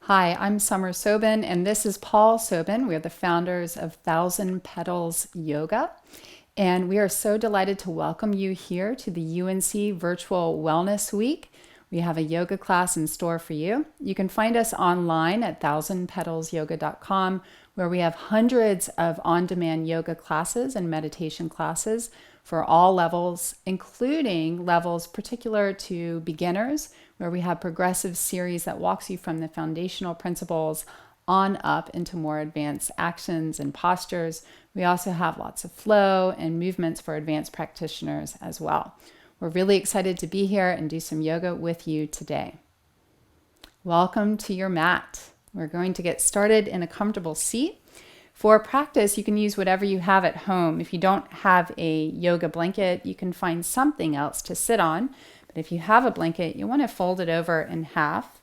Hi, I'm Summer Sobin, and this is Paul Sobin. We're the founders of Thousand Petals Yoga, and we are so delighted to welcome you here to the UNC Virtual Wellness Week. We have a yoga class in store for you. You can find us online at thousandpetalsyoga.com, where we have hundreds of on-demand yoga classes and meditation classes for all levels, including levels particular to beginners, where we have progressive series that walks you from the foundational principles on up into more advanced actions and postures. We also have lots of flow and movements for advanced practitioners as well. We're really excited to be here and do some yoga with you today. Welcome to your mat. We're going to get started in a comfortable seat. For practice, you can use whatever you have at home. If you don't have a yoga blanket, you can find something else to sit on. But if you have a blanket, you want to fold it over in half,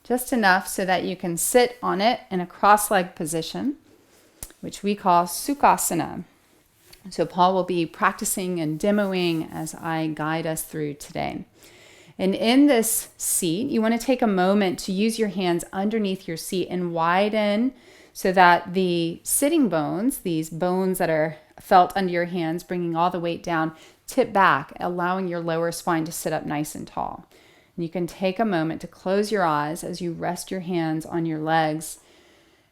just enough so that you can sit on it in a cross-legged position, which we call Sukhasana. So Paul will be practicing and demoing as I guide us through today. And in this seat, you want to take a moment to use your hands underneath your seat and widen so that the sitting bones, these bones that are felt under your hands, bringing all the weight down, tip back, allowing your lower spine to sit up nice and tall. And you can take a moment to close your eyes as you rest your hands on your legs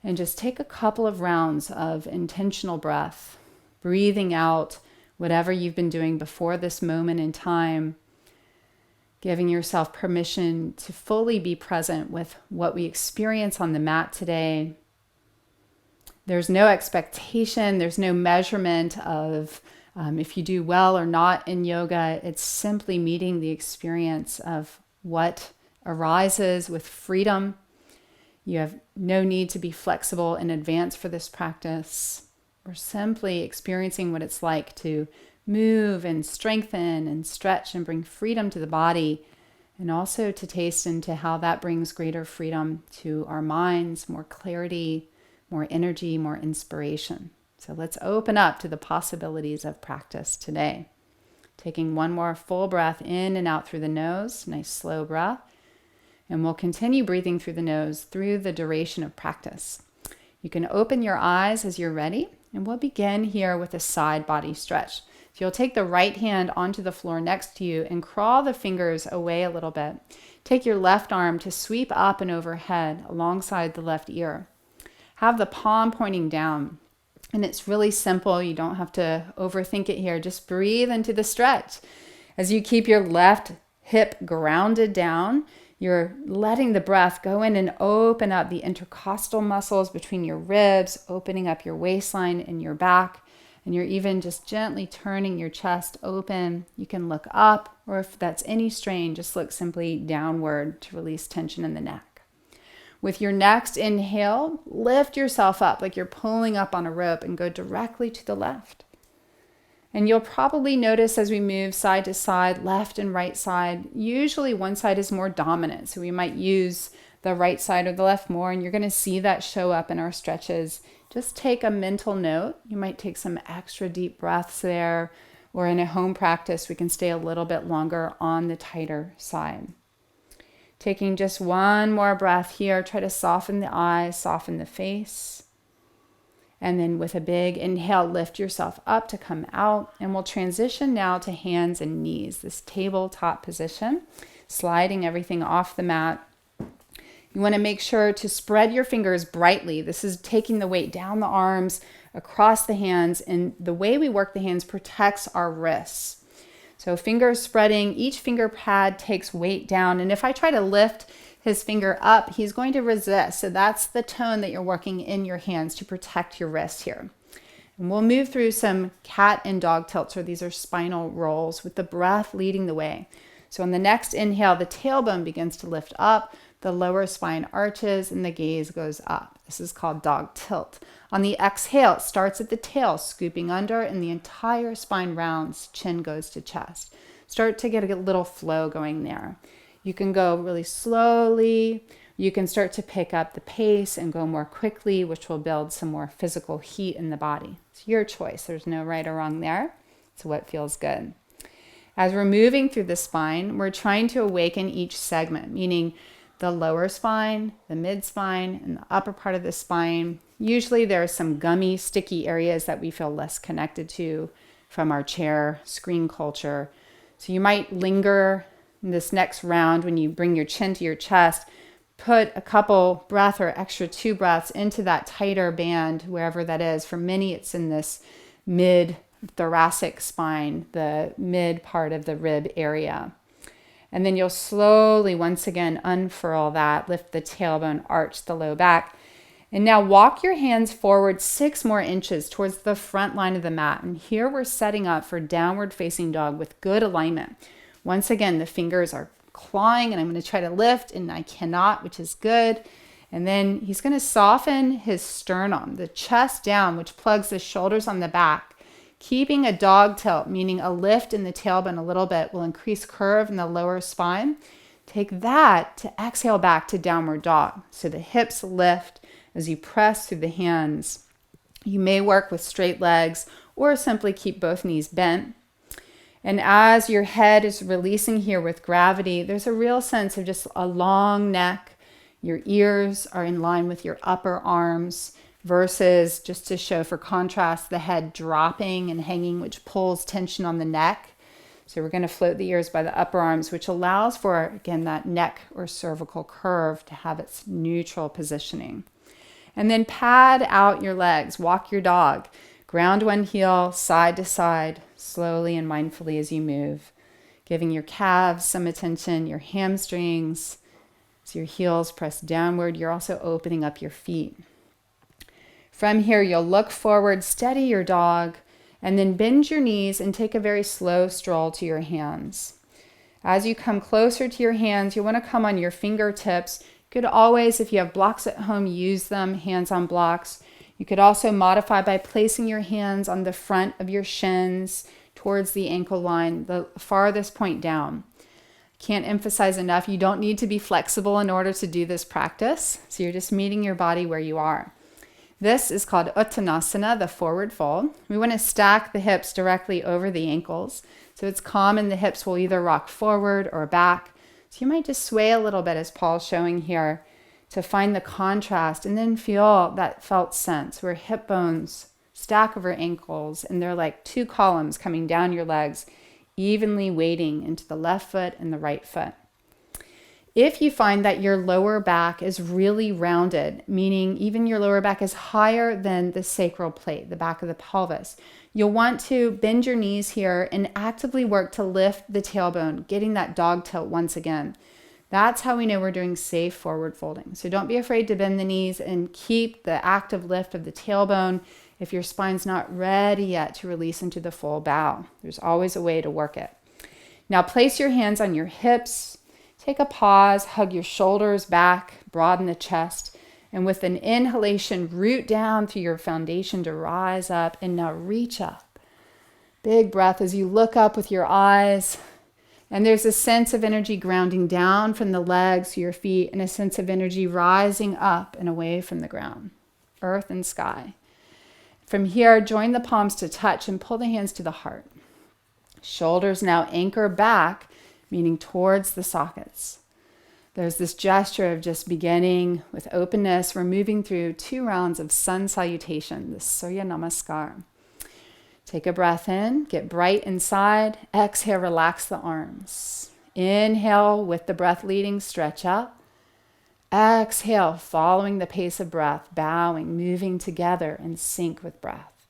and just take a couple of rounds of intentional breath, breathing out whatever you've been doing before this moment in time, giving yourself permission to fully be present with what we experience on the mat today. There's no expectation, there's no measurement of if you do well or not in yoga. It's simply meeting the experience of what arises with freedom. You have no need to be flexible in advance for this practice. We're simply experiencing what it's like to move and strengthen and stretch and bring freedom to the body, and also to taste into how that brings greater freedom to our minds, more clarity, more energy, more inspiration. So let's open up to the possibilities of practice today. Taking one more full breath in and out through the nose, nice slow breath. And we'll continue breathing through the nose through the duration of practice. You can open your eyes as you're ready, and we'll begin here with a side body stretch. So you'll take the right hand onto the floor next to you and crawl the fingers away a little bit. Take your left arm to sweep up and overhead alongside the left ear. Have the palm pointing down. And it's really simple. You don't have to overthink it here. Just breathe into the stretch. As you keep your left hip grounded down, you're letting the breath go in and open up the intercostal muscles between your ribs, opening up your waistline and your back. And you're even just gently turning your chest open. You can look up, or if that's any strain, just look simply downward to release tension in the neck. With your next inhale, lift yourself up like you're pulling up on a rope and go directly to the left. And you'll probably notice as we move side to side, left and right side, usually one side is more dominant. So we might use the right side or the left more, and you're going to see that show up in our stretches. Just take a mental note. You might take some extra deep breaths there, or in a home practice, we can stay a little bit longer on the tighter side. Taking just one more breath here, try to soften the eyes, soften the face. And then with a big inhale, lift yourself up to come out. And we'll transition now to hands and knees, this tabletop position, sliding everything off the mat. You want to make sure to spread your fingers brightly. This is taking the weight down the arms, across the hands. And the way we work the hands protects our wrists. So fingers spreading, each finger pad takes weight down. And if I try to lift his finger up, he's going to resist. So that's the tone that you're working in your hands to protect your wrist here. And we'll move through some cat and dog tilts, or these are spinal rolls, with the breath leading the way. So on the next inhale, the tailbone begins to lift up, the lower spine arches, and the gaze goes up. This is called dog tilt. On the exhale, it starts at the tail, scooping under, and the entire spine rounds, chin goes to chest. Start to get a little flow going there. You can go really slowly. You can start to pick up the pace and go more quickly, which will build some more physical heat in the body. It's your choice. There's no right or wrong there. It's what feels good. As we're moving through the spine, we're trying to awaken each segment, meaning the lower spine, the mid spine, and the upper part of the spine. Usually there are some gummy, sticky areas that we feel less connected to from our chair screen culture. So you might linger in this next round when you bring your chin to your chest, put a couple breath or extra 2 breaths into that tighter band, wherever that is. For many, it's in this mid thoracic spine, the mid part of the rib area. And then you'll slowly, once again, unfurl that, lift the tailbone, arch the low back. And now walk your hands forward 6 more inches towards the front line of the mat. And here we're setting up for downward facing dog with good alignment. Once again, the fingers are clawing and I'm going to try to lift and I cannot, which is good. And then he's going to soften his sternum, the chest down, which plugs the shoulders on the back. Keeping a dog tilt, meaning a lift in the tailbone a little bit, will increase curve in the lower spine. Take that to exhale back to downward dog. So the hips lift as you press through the hands. You may work with straight legs or simply keep both knees bent. And as your head is releasing here with gravity, there's a real sense of just a long neck. Your ears are in line with your upper arms versus, just to show for contrast, the head dropping and hanging, which pulls tension on the neck. So we're going to float the ears by the upper arms, which allows for, again, that neck or cervical curve to have its neutral positioning. And then pad out your legs, walk your dog, ground one heel side to side, slowly and mindfully as you move, giving your calves some attention, your hamstrings. As your heels press downward, you're also opening up your feet. From here, you'll look forward, steady your dog, and then bend your knees and take a very slow stroll to your hands. As you come closer to your hands, you want to come on your fingertips. You could always, if you have blocks at home, use them, hands on blocks. You could also modify by placing your hands on the front of your shins towards the ankle line, the farthest point down. Can't emphasize enough, you don't need to be flexible in order to do this practice. So you're just meeting your body where you are. This is called Uttanasana, the forward fold. We want to stack the hips directly over the ankles. So it's common the hips will either rock forward or back. So you might just sway a little bit, as Paul's showing here, to find the contrast and then feel that felt sense where hip bones stack over ankles and they're like 2 columns coming down your legs, evenly weighting into the left foot and the right foot. If you find that your lower back is really rounded, meaning even your lower back is higher than the sacral plate, the back of the pelvis, you'll want to bend your knees here and actively work to lift the tailbone, getting that dog tilt once again. That's how we know we're doing safe forward folding. So don't be afraid to bend the knees and keep the active lift of the tailbone if your spine's not ready yet to release into the full bow. There's always a way to work it. Now place your hands on your hips. Take a pause, hug your shoulders back, broaden the chest, and with an inhalation, root down through your foundation to rise up, and now reach up. Big breath as you look up with your eyes, and there's a sense of energy grounding down from the legs to your feet, and a sense of energy rising up and away from the ground, earth and sky. From here, join the palms to touch and pull the hands to the heart. Shoulders now anchor back, meaning towards the sockets. There's this gesture of just beginning with openness. We're moving through 2 rounds of sun salutation, the Surya Namaskar. Take a breath in, get bright inside. Exhale, relax the arms. Inhale with the breath leading, stretch up. Exhale, following the pace of breath, bowing, moving together in sync with breath.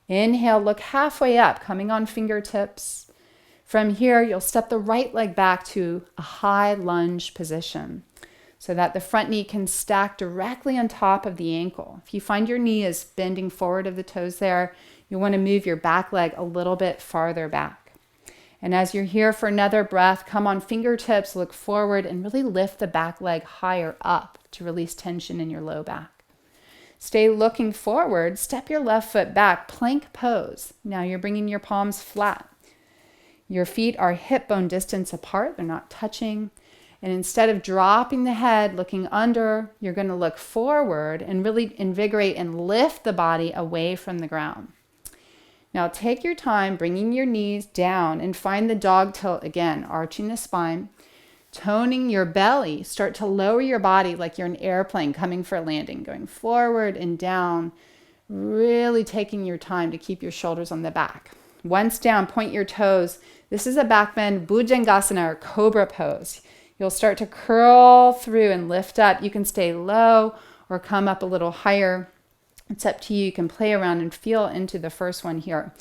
Inhale, look halfway up, coming on fingertips. From here, you'll step the right leg back to a high lunge position so that the front knee can stack directly on top of the ankle. If you find your knee is bending forward of the toes there, you want to move your back leg a little bit farther back. And as you're here for another breath, come on fingertips, look forward, and really lift the back leg higher up to release tension in your low back. Stay looking forward, step your left foot back, plank pose. Now you're bringing your palms flat. Your feet are hip bone distance apart, they're not touching. And instead of dropping the head, looking under, you're going to look forward and really invigorate and lift the body away from the ground. Now take your time bringing your knees down and find the dog tilt again, arching the spine. Toning your belly. Start to lower your body like you're an airplane coming for a landing, going forward and down, really taking your time to keep your shoulders on the back. Once down, point your toes. This is a back bend, Bhujangasana or cobra pose. You'll start to curl through and lift up. You can stay low or come up a little higher. It's up to you. You can play around and feel into the first one here.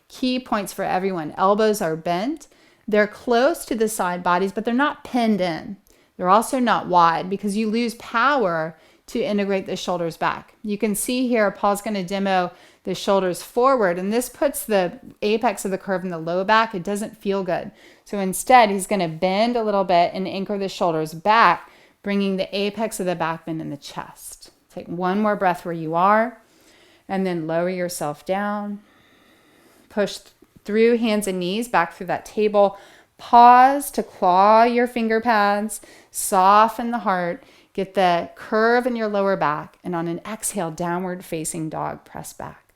Key points for everyone. Elbows are bent. They're close to the side bodies, but they're not pinned in. They're also not wide because you lose power to integrate the shoulders back. You can see here, Paul's going to demo the shoulders forward, and this puts the apex of the curve in the low back. It doesn't feel good. So instead, he's going to bend a little bit and anchor the shoulders back, bringing the apex of the back bend in the chest. Take one more breath where you are, and then lower yourself down. Push through hands and knees back through that table. Pause to claw your finger pads, soften the heart, get the curve in your lower back, and on an exhale, downward facing dog, press back.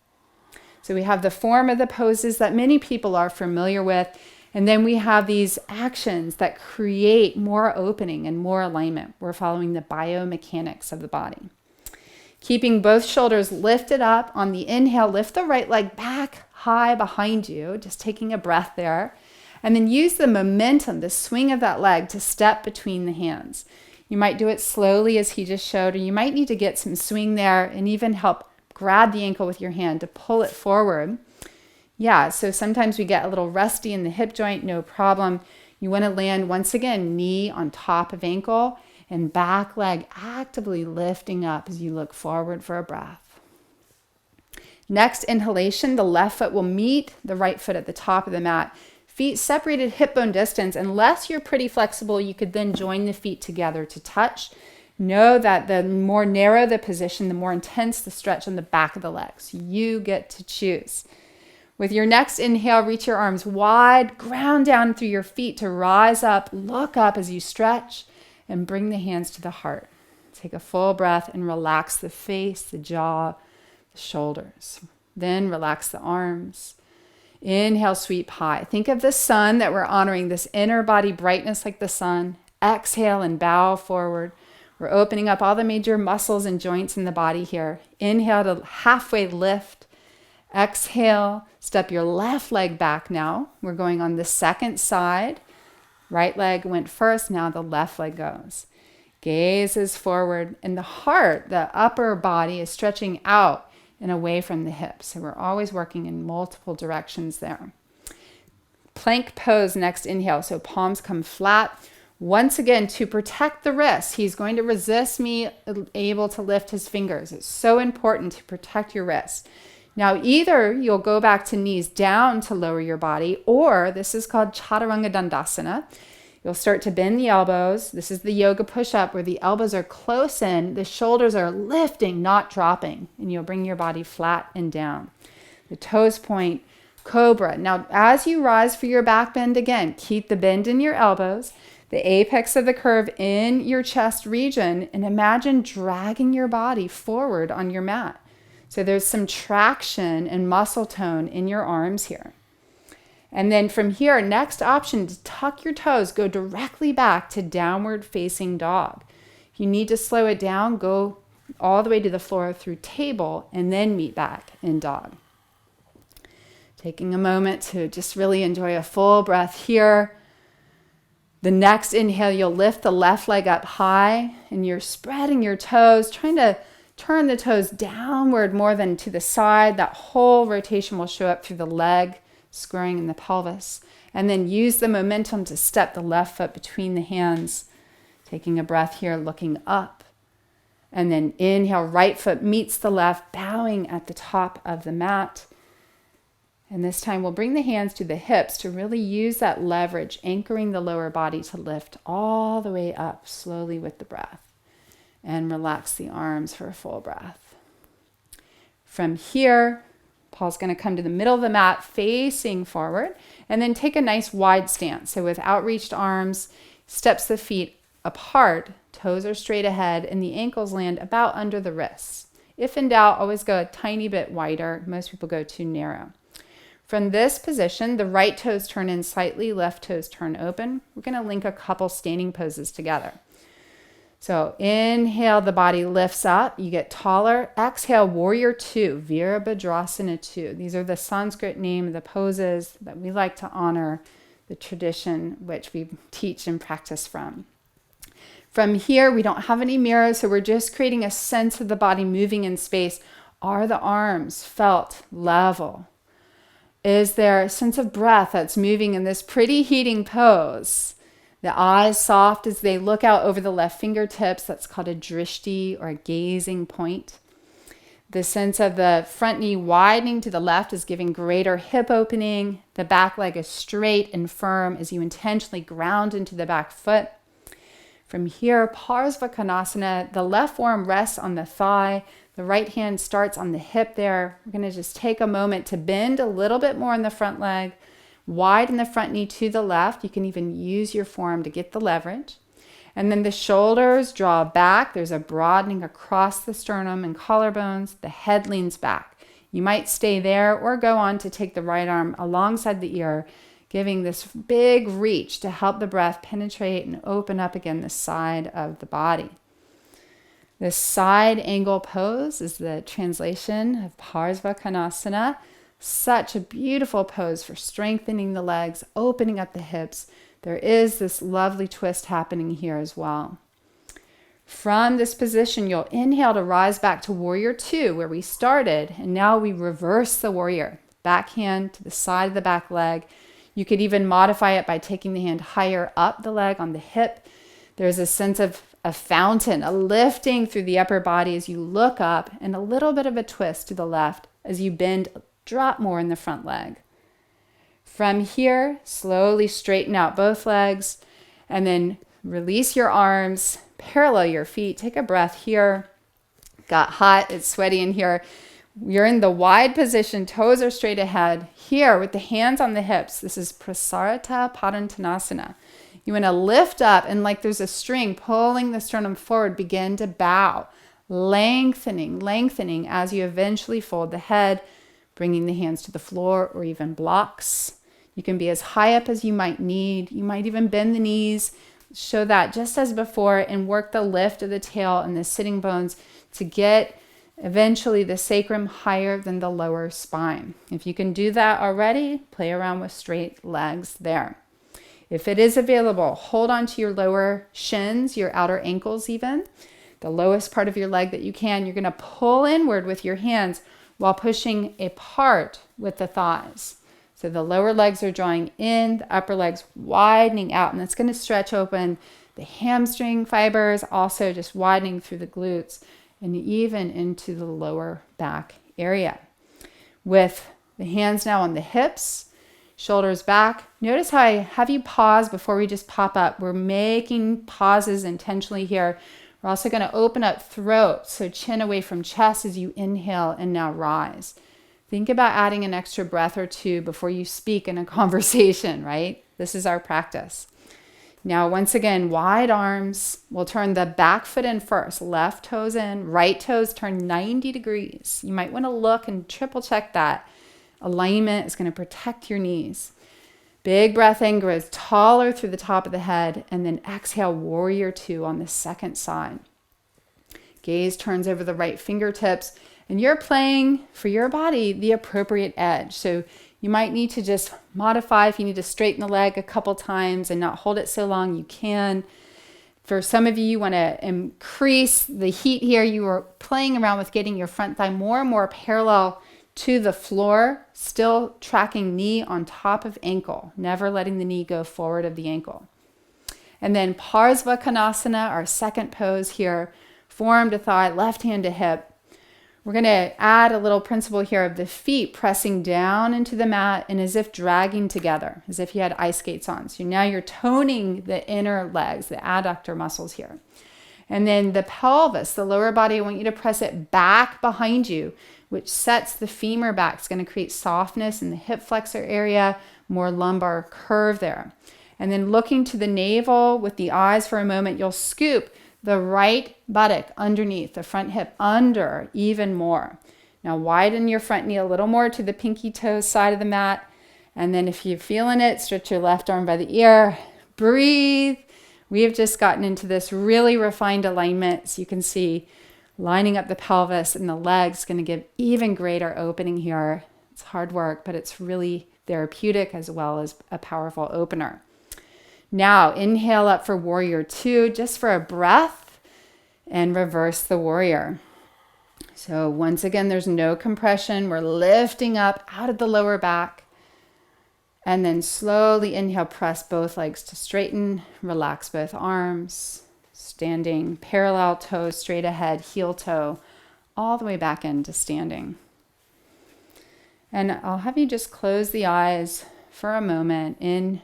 So we have the form of the poses that many people are familiar with, and then we have these actions that create more opening and more alignment. We're following the biomechanics of the body. Keeping both shoulders lifted up on the inhale, lift the right leg back high behind you, just taking a breath there. And then use the momentum, the swing of that leg to step between the hands. You might do it slowly as he just showed, or you might need to get some swing there and even help grab the ankle with your hand to pull it forward. Yeah, so sometimes we get a little rusty in the hip joint, no problem. You want to land once again, knee on top of ankle and back leg actively lifting up as you look forward for a breath. Next inhalation, the left foot will meet the right foot at the top of the mat. Feet separated hip bone distance. Unless you're pretty flexible, you could then join the feet together to touch. Know that the more narrow the position, the more intense the stretch on the back of the legs. You get to choose. With your next inhale, reach your arms wide, ground down through your feet to rise up, look up as you stretch, and bring the hands to the heart. Take a full breath and relax the face, the jaw, the shoulders. Then relax the arms. Inhale, sweep high. Think of the sun that we're honoring, this inner body brightness like the sun. Exhale and bow forward. We're opening up all the major muscles and joints in the body here. Inhale to halfway lift. Exhale, step your left leg back now. We're going on the second side. Right leg went first, now the left leg goes. Gaze is forward, and the heart, the upper body, is stretching out and away from the hips. So we're always working in multiple directions there. Plank pose, next inhale. So palms come flat. Once again, to protect the wrists, he's going to resist me able to lift his fingers. It's so important to protect your wrists. Now, either you'll go back to knees down to lower your body, or this is called Chaturanga Dandasana. You'll start to bend the elbows. This is the yoga push-up where the elbows are close in, the shoulders are lifting, not dropping, and you'll bring your body flat and down. The toes point, cobra. Now, as you rise for your back bend again, keep the bend in your elbows, the apex of the curve in your chest region, and imagine dragging your body forward on your mat. So there's some traction and muscle tone in your arms here. And then from here, next option to tuck your toes, go directly back to downward facing dog. If you need to slow it down, go all the way to the floor through table and then meet back in dog. Taking a moment to just really enjoy a full breath here. The next inhale, you'll lift the left leg up high and you're spreading your toes, trying to turn the toes downward more than to the side. That whole rotation will show up through the leg, squaring in the pelvis. And then use the momentum to step the left foot between the hands. Taking a breath here, looking up. And then inhale, right foot meets the left, bowing at the top of the mat. And this time we'll bring the hands to the hips to really use that leverage, anchoring the lower body to lift all the way up slowly with the breath. And relax the arms for a full breath. From here, Paul's going to come to the middle of the mat, facing forward, and then take a nice wide stance. So with outreached arms, steps the feet apart, toes are straight ahead, and the ankles land about under the wrists. If in doubt, always go a tiny bit wider. Most people go too narrow. From this position, the right toes turn in slightly, left toes turn open. We're going to link a couple standing poses together. So inhale, the body lifts up, you get taller. Exhale, warrior two, Virabhadrasana 2. These are the Sanskrit name of the poses that we like to honor the tradition which we teach and practice from. From here, we don't have any mirrors, so we're just creating a sense of the body moving in space. Are the arms felt level? Is there a sense of breath that's moving in this pretty heating pose? The eyes soft as they look out over the left fingertips. That's called a drishti or a gazing point. The sense of the front knee widening to the left is giving greater hip opening. The back leg is straight and firm as you intentionally ground into the back foot. From here, Parsvakonasana, the left forearm rests on the thigh. The right hand starts on the hip there. We're going to just take a moment to bend a little bit more in the front leg. Widen the front knee to the left. You can even use your forearm to get the leverage. And then the shoulders draw back. There's a broadening across the sternum and collarbones. The head leans back. You might stay there or go on to take the right arm alongside the ear, giving this big reach to help the breath penetrate and open up again the side of the body. This side angle pose is the translation of Parsvakonasana. Such a beautiful pose for strengthening the legs, opening up the hips. There is this lovely twist happening here as well. From this position, you'll inhale to rise back to warrior two, where we started, and now we reverse the warrior. Back hand to the side of the back leg. You could even modify it by taking the hand higher up the leg on the hip. There's a sense of a fountain, a lifting through the upper body as you look up, and a little bit of a twist to the left as you bend, drop more in the front leg. From here, slowly straighten out both legs and then release your arms, parallel your feet. Take a breath here. Got hot, it's sweaty in here. You're in the wide position, toes are straight ahead. Here with the hands on the hips, this is Prasarita Padottanasana. You want to lift up and like there's a string pulling the sternum forward, begin to bow, lengthening as you eventually fold the head, bringing the hands to the floor or even blocks. You can be as high up as you might need. You might even bend the knees, show that just as before, and work the lift of the tail and the sitting bones to get eventually the sacrum higher than the lower spine. If you can do that already, play around with straight legs there. If it is available, hold on to your lower shins, your outer ankles even, the lowest part of your leg that you can. You're going to pull inward with your hands while pushing apart with the thighs. So the lower legs are drawing in, the upper legs widening out, and that's going to stretch open the hamstring fibers, also just widening through the glutes and even into the lower back area. With the hands now on the hips, shoulders back. Notice how I have you pause before we just pop up. We're making pauses intentionally here. We're also going to open up throat, so chin away from chest as you inhale and now rise. Think about adding an extra breath or two before you speak in a conversation, right? This is our practice. Now, once again, wide arms. We'll turn the back foot in first. Left toes in, right toes turn 90 degrees. You might want to look and triple check that. Alignment is going to protect your knees. Big breath in, grows taller through the top of the head, and then exhale, warrior two on the second side. Gaze turns over the right fingertips, and you're playing for your body the appropriate edge. So you might need to just modify. If you need to straighten the leg a couple times and not hold it so long, you can. For some of you, you want to increase the heat here. You are playing around with getting your front thigh more and more parallel to the floor, still tracking knee on top of ankle, never letting the knee go forward of the ankle. And then Parsvakonasana, our second pose here, forearm to thigh, left hand to hip. We're going to add a little principle here of the feet pressing down into the mat and as if dragging together, as if you had ice skates on. So now you're toning the inner legs, the adductor muscles here. And then the pelvis, the lower body, I want you to press it back behind you, which sets the femur back. It's going to create softness in the hip flexor area, more lumbar curve there. And then looking to the navel with the eyes for a moment, you'll scoop the right buttock underneath, the front hip under even more. Now widen your front knee a little more to the pinky toe side of the mat. And then if you're feeling it, stretch your left arm by the ear. Breathe. We have just gotten into this really refined alignment. So you can see lining up the pelvis and the legs going to give even greater opening here. It's hard work, but it's really therapeutic as well as a powerful opener. Now inhale up for warrior two, just for a breath, and reverse the warrior. So once again, there's no compression. We're lifting up out of the lower back. And then slowly inhale, press both legs to straighten, relax both arms, standing parallel toes straight ahead, heel toe, all the way back into standing. And I'll have you just close the eyes for a moment in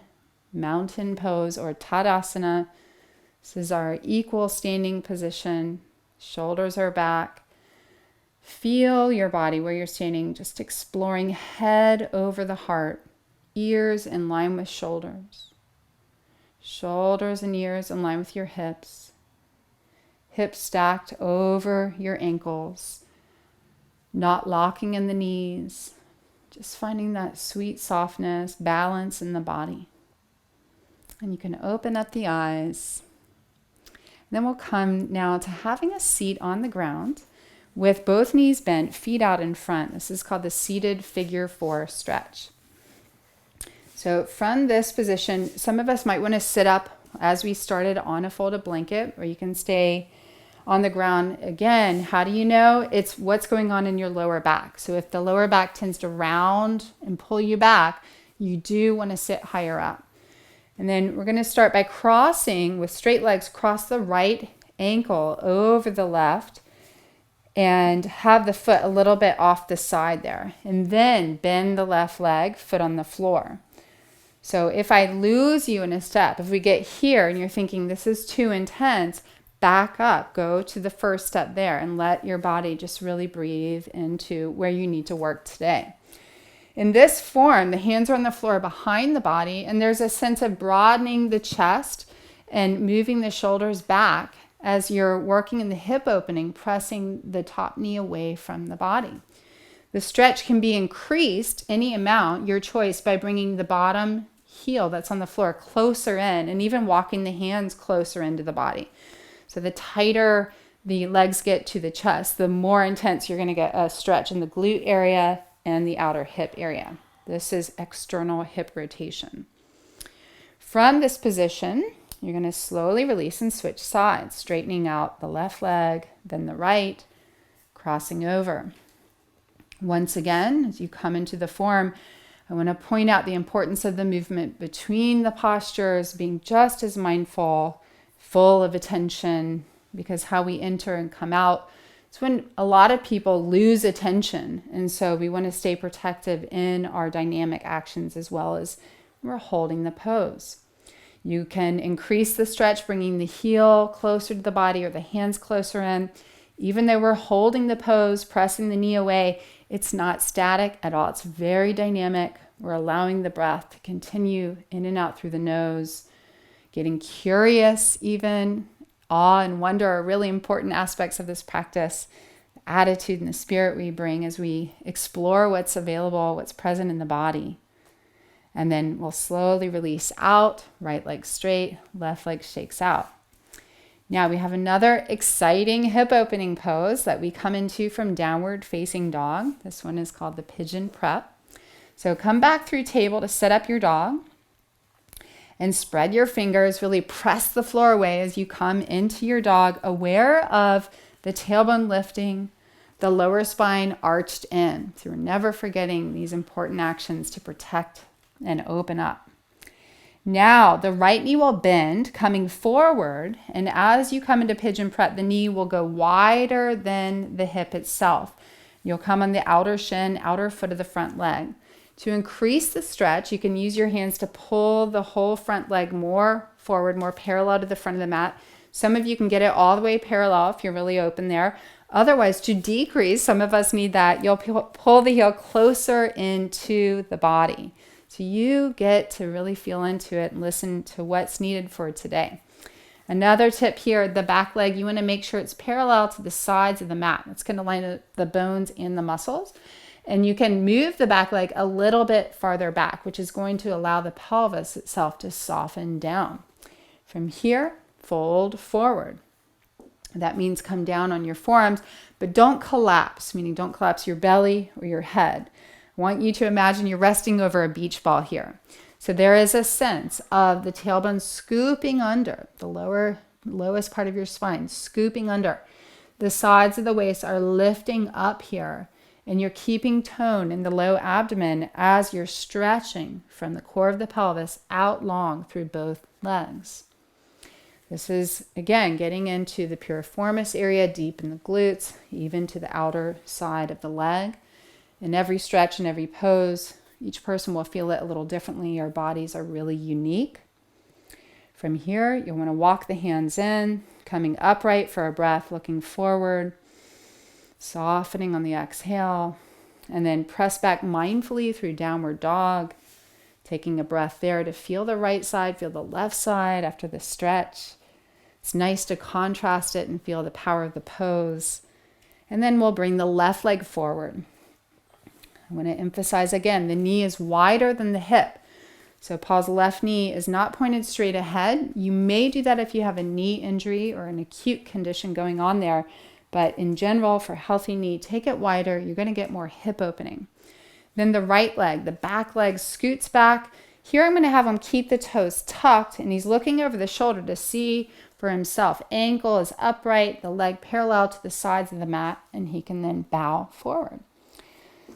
mountain pose or Tadasana. This is our equal standing position. Shoulders are back. Feel your body where you're standing, just exploring head over the heart, ears in line with shoulders. Shoulders and ears in line with your hips. Hips stacked over your ankles, not locking in the knees. Just finding that sweet softness, balance in the body. And you can open up the eyes. And then we'll come now to having a seat on the ground with both knees bent, feet out in front. This is called the seated figure four stretch. So from this position, some of us might want to sit up as we started on a folded blanket, or you can stay on the ground. Again, how do you know? It's what's going on in your lower back. So if the lower back tends to round and pull you back, you do want to sit higher up. And then we're going to start by crossing with straight legs, cross the right ankle over the left and have the foot a little bit off the side there. And then bend the left leg, foot on the floor. So if I lose you in a step, if we get here and you're thinking this is too intense, back up, go to the first step there and let your body just really breathe into where you need to work today. In this form, the hands are on the floor behind the body, and there's a sense of broadening the chest and moving the shoulders back as you're working in the hip opening, pressing the top knee away from the body. The stretch can be increased any amount, your choice, by bringing the bottom heel that's on the floor closer in and even walking the hands closer into the body. So the tighter the legs get to the chest, the more intense you're going to get a stretch in the glute area and the outer hip area. This is external hip rotation. From this position, you're going to slowly release and switch sides, straightening out the left leg, then the right, crossing over. Once again, as you come into the form, I want to point out the importance of the movement between the postures, being just as mindful, full of attention, because how we enter and come out, it's when a lot of people lose attention. And so we want to stay protective in our dynamic actions as well as we're holding the pose. You can increase the stretch, bringing the heel closer to the body or the hands closer in. Even though we're holding the pose, pressing the knee away, it's not static at all. It's very dynamic. We're allowing the breath to continue in and out through the nose, getting curious even. Awe and wonder are really important aspects of this practice. The attitude and the spirit we bring as we explore what's available, what's present in the body. And then we'll slowly release out, right leg straight, left leg shakes out. Now we have another exciting hip opening pose that we come into from downward facing dog. This one is called the pigeon prep. So come back through table to set up your dog. And spread your fingers, really press the floor away as you come into your dog, aware of the tailbone lifting, the lower spine arched in. So we're never forgetting these important actions to protect and open up. Now the right knee will bend, coming forward, and as you come into pigeon prep, the knee will go wider than the hip itself. You'll come on the outer shin, outer foot of the front leg. To increase the stretch, you can use your hands to pull the whole front leg more forward, more parallel to the front of the mat. Some of you can get it all the way parallel if you're really open there. Otherwise, to decrease, some of us need that, you'll pull the heel closer into the body. So you get to really feel into it and listen to what's needed for today. Another tip here, the back leg, you want to make sure it's parallel to the sides of the mat. It's going to line up the bones and the muscles. And you can move the back leg a little bit farther back, which is going to allow the pelvis itself to soften down. From here, fold forward. That means come down on your forearms, but don't collapse, meaning don't collapse your belly or your head. I want you to imagine you're resting over a beach ball here. So there is a sense of the tailbone scooping under, the lowest part of your spine, scooping under. The sides of the waist are lifting up here, and you're keeping tone in the low abdomen as you're stretching from the core of the pelvis out long through both legs. This is, again, getting into the piriformis area, deep in the glutes, even to the outer side of the leg. In every stretch and every pose, each person will feel it a little differently. Our bodies are really unique. From here, you'll want to walk the hands in, coming upright for a breath, looking forward, softening on the exhale, and then press back mindfully through downward dog, taking a breath there to feel the right side, feel the left side after the stretch. It's nice to contrast it and feel the power of the pose. And then we'll bring the left leg forward. I want to emphasize again, the knee is wider than the hip. So Paul's left knee is not pointed straight ahead. You may do that if you have a knee injury or an acute condition going on there. But in general, for healthy knee, take it wider. You're going to get more hip opening. Then the right leg, the back leg scoots back. Here I'm going to have him keep the toes tucked, and he's looking over the shoulder to see for himself. Ankle is upright, the leg parallel to the sides of the mat, and he can then bow forward.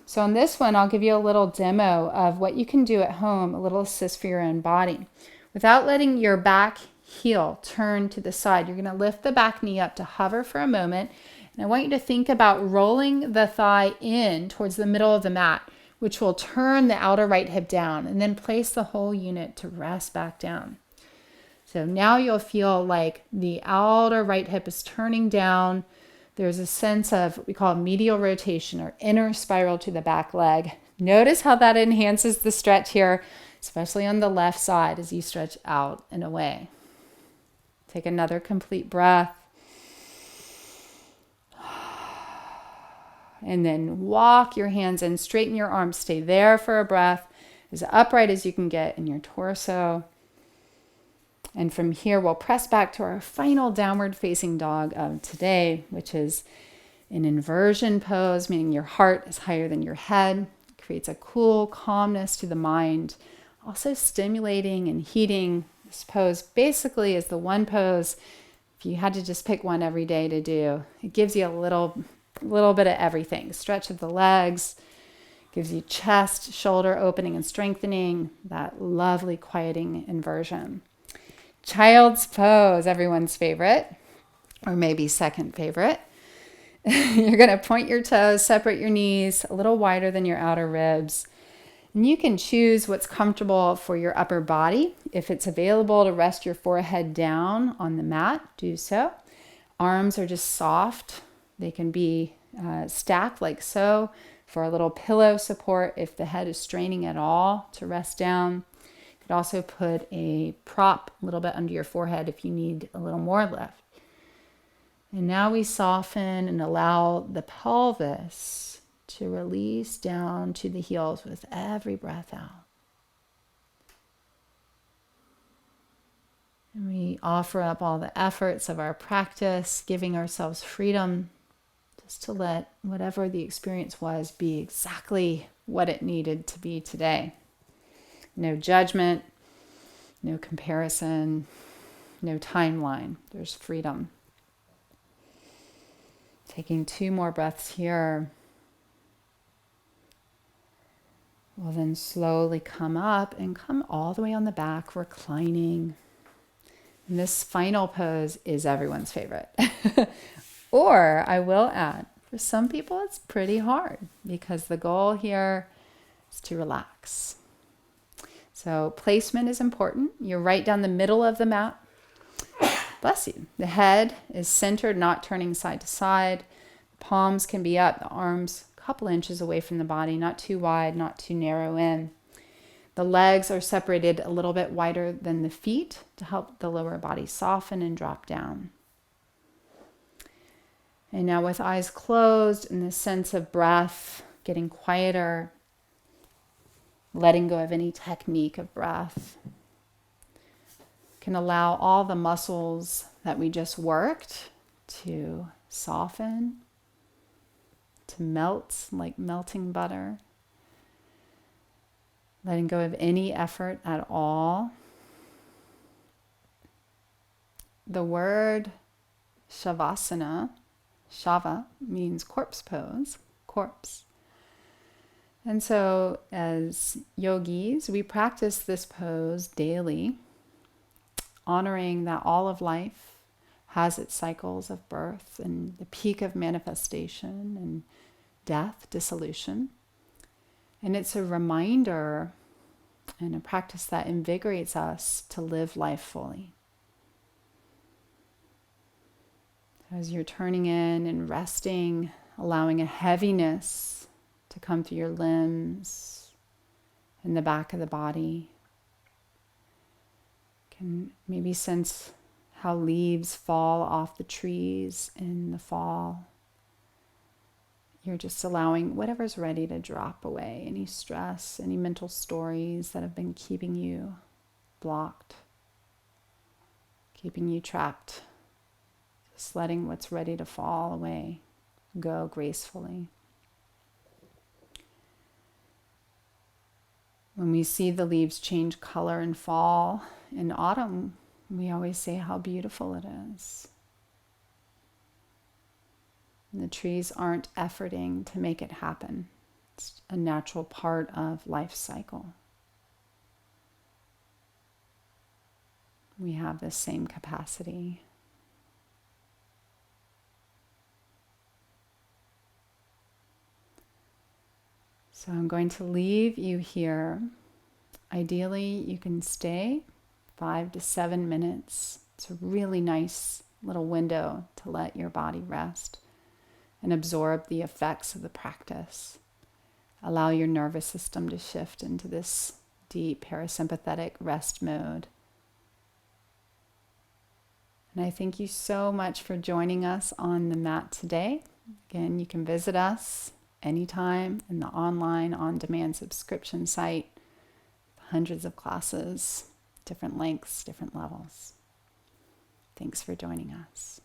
So on this one, I'll give you a little demo of what you can do at home, a little assist for your own body. Without letting your back heel turn to the side, you're going to lift the back knee up to hover for a moment. And I want you to think about rolling the thigh in towards the middle of the mat, which will turn the outer right hip down, and then place the whole unit to rest back down. So now you'll feel like the outer right hip is turning down. There's a sense of what we call medial rotation or inner spiral to the back leg. Notice how that enhances the stretch here, especially on the left side as you stretch out and away. Take another complete breath. And then walk your hands in, straighten your arms, stay there for a breath, as upright as you can get in your torso. And from here, we'll press back to our final downward facing dog of today, which is an inversion pose, meaning your heart is higher than your head. It creates a cool calmness to the mind, also stimulating and heating. This pose basically is the one pose, if you had to just pick one every day to do, it gives you a little bit of everything. Stretch of the legs, gives you chest, shoulder opening and strengthening, that lovely quieting inversion. Child's pose, everyone's favorite, or maybe second favorite. You're going to point your toes, separate your knees a little wider than your outer ribs. And you can choose what's comfortable for your upper body. If it's available to rest your forehead down on the mat, do so. Arms are just soft. They can be stacked like so for a little pillow support if the head is straining at all to rest down. You could also put a prop a little bit under your forehead if you need a little more lift. And now we soften and allow the pelvis to release down to the heels with every breath out. And we offer up all the efforts of our practice, giving ourselves freedom just to let whatever the experience was be exactly what it needed to be today. No judgment, no comparison, no timeline. There's freedom. Taking 2 more breaths here. We'll then slowly come up and come all the way on the back, reclining. And this final pose is everyone's favorite. Or I will add, for some people it's pretty hard because the goal here is to relax. So placement is important. You're right down the middle of the mat. Bless you. The head is centered, not turning side to side. The palms can be up, the arms a couple inches away from the body, not too wide, not too narrow in. The legs are separated a little bit wider than the feet to help the lower body soften and drop down. And now with eyes closed and the sense of breath getting quieter, letting go of any technique of breath, can allow all the muscles that we just worked to soften, to melt like melting butter. Letting go of any effort at all. The word shavasana, shava, means corpse pose, corpse. And so as yogis, we practice this pose daily, honoring that all of life has its cycles of birth and the peak of manifestation and death, dissolution. And it's a reminder and a practice that invigorates us to live life fully. As you're turning in and resting, allowing a heaviness to come through your limbs and the back of the body. Can maybe sense how leaves fall off the trees in the fall. You're just allowing whatever's ready to drop away, any stress, any mental stories that have been keeping you blocked, keeping you trapped. Just letting what's ready to fall away go gracefully. When we see the leaves change color in fall, in autumn, we always say how beautiful it is. And the trees aren't efforting to make it happen. It's a natural part of life cycle. We have this same capacity. So I'm going to leave you here. Ideally, you can stay 5 to 7 minutes. It's a really nice little window to let your body rest and absorb the effects of the practice. Allow your nervous system to shift into this deep parasympathetic rest mode. And I thank you so much for joining us on the mat today. Again, you can visit us anytime in the online on-demand subscription site. Hundreds of classes, different lengths, different levels. Thanks for joining us.